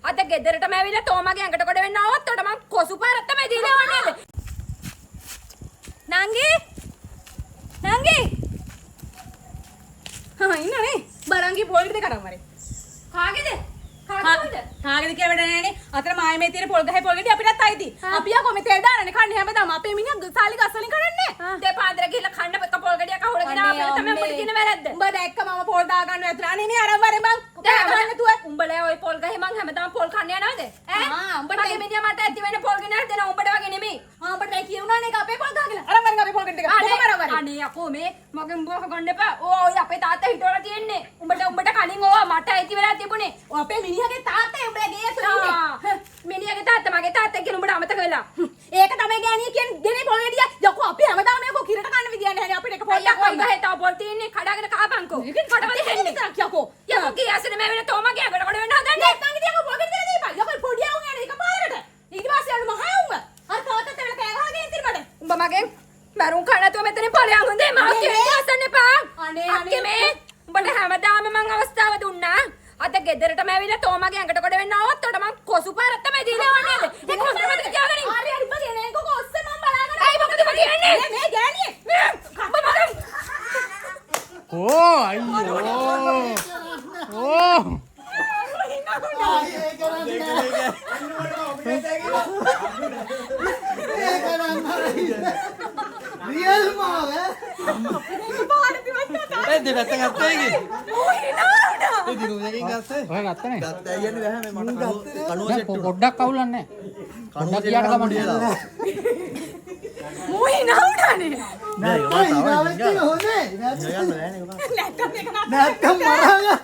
අද ගෙදරටම ඇවිල්ලා තෝමගේ ඇඟට කොට වෙන්න ආවොත් උඩ මං කොසු පාරක් තමයි දීලා යවන්නේ. නංගි ඉන්නනේ බරංගි පොල් ටික කරන් වරේ. කාගේද? කාගේද කියලා වැඩ නැහැනේ. අතර මායේ මේ තියෙන පොල් ගහේ පොල් ගෙඩි අපිටත් අයිති. අපි යා කොමෙ තෙල් දානනේ කන්නේ හැමදාම. අපේ මිනිහා සාලි ගස් වලින් කරන්නේ. දෙපාන්දර ගිහලා කන්න එක පොල් ගෙඩියක් අහුලගෙන ආපෙල තමයි උඹට කියන වැරද්ද. උඹ දැක්ක මම පොල් දා ගන්න ඇතුළ අනේ නේ අරන් වරේ මං. කන්න තුව. උඹලා ওই පොල් ගහේ මං හැමදාම පොල් කන්න යනවද? ඈ උඹට මේ මිනිහා මට ඇති වෙන පොල් ගෙනත් දෙනවා උඹට වගේ නෙමෙයි. උඹට කියුණානේ ඒක අපේ පොල් ගහ කියලා. අරන් වරේ අපේ පොල් ගෙඩි ටික. අනේ යකෝ මේ මගේ උඹව ගන්න එපා. ඔය අපේ තාත්තා හිටවලා තියෙන්නේ. උඹට කලින් ඕවා මට ඇති වෙලා තිබුණේ. ඔය අපේ මිනිහාගේ තාත්තා උඹලා ගේ ඇතුළේ. මිනිහාගේ තාත්තා මගේ තාත්තා කියලා උඹට අමතක වෙලා. ඒක තමයි ගෑණිය කියන්නේ දෙනේ පොල් ගෙඩිය. යකෝ අපි හැමදාම මේක කිරට කන්න විදියක් නැහැ. අපිට එක පොල්යක් වයි ගහේ තව පොල් තියෙන්නේ. කඩාගෙන කහපන්කෝ. ඒකෙන් කඩවල දෙන්නේ තරක් යකෝ. යකෝ කීයසනේ මේ වෙන තෝමගේ අගට කොට වෙන්න හදන්නේ. නැත්නම් ඉතින් යකෝ පොල් ගෙඩිය දීපන්. යකෝ පොඩි ආවුන් යන්නේ එක පාරකට. ඊට පස්සේ යන්න මහා උඹ. අර තාත්තත් එවල කෑ ගහගෙන ඉතින් මට. උඹ මගේ මරුන් කන නැතුව මෙතනින් ඵලයන් හොඳේ මාව කියන්නේ හසන්න එපා. අනේ මේ උඹට හැමදාම මං අවස්ථාව දුන්නා. අද ගෙදරටම ඇවිල්ලා තෝමගේ ඇඟට කොට වෙන්න ආවොත් උඩ මං කොසු පාරක් තමයි දීලා යවන්නේ. ඒක හොඳට මතක තියාගනින්. හරි හරි බා කියන්නේ ඒක ඔස්සේ මං බලාගෙන. ඇයි මොකද ඔබ කියන්නේ? මේ ගෑණියේ. ඕ අයියෝ. ඕ. රියල් මාව දෙපැත්ත ගත්තා ඒකේ. ඒ දිනු දෙකකින් ගත්තේ. ඔය ගත්තනේ. ගත්තා කියන්නේ බෑ මේ මට කනුව සෙට් දැන් පොඩ්ඩක් අවුලන්නේ නැහැ. පොඩ්ඩක් කියාට කමන්නේ. මොයි නවුණානේ. නෑ ඒක තමයි. නැත්තම් ඒක නැත්තම් මරා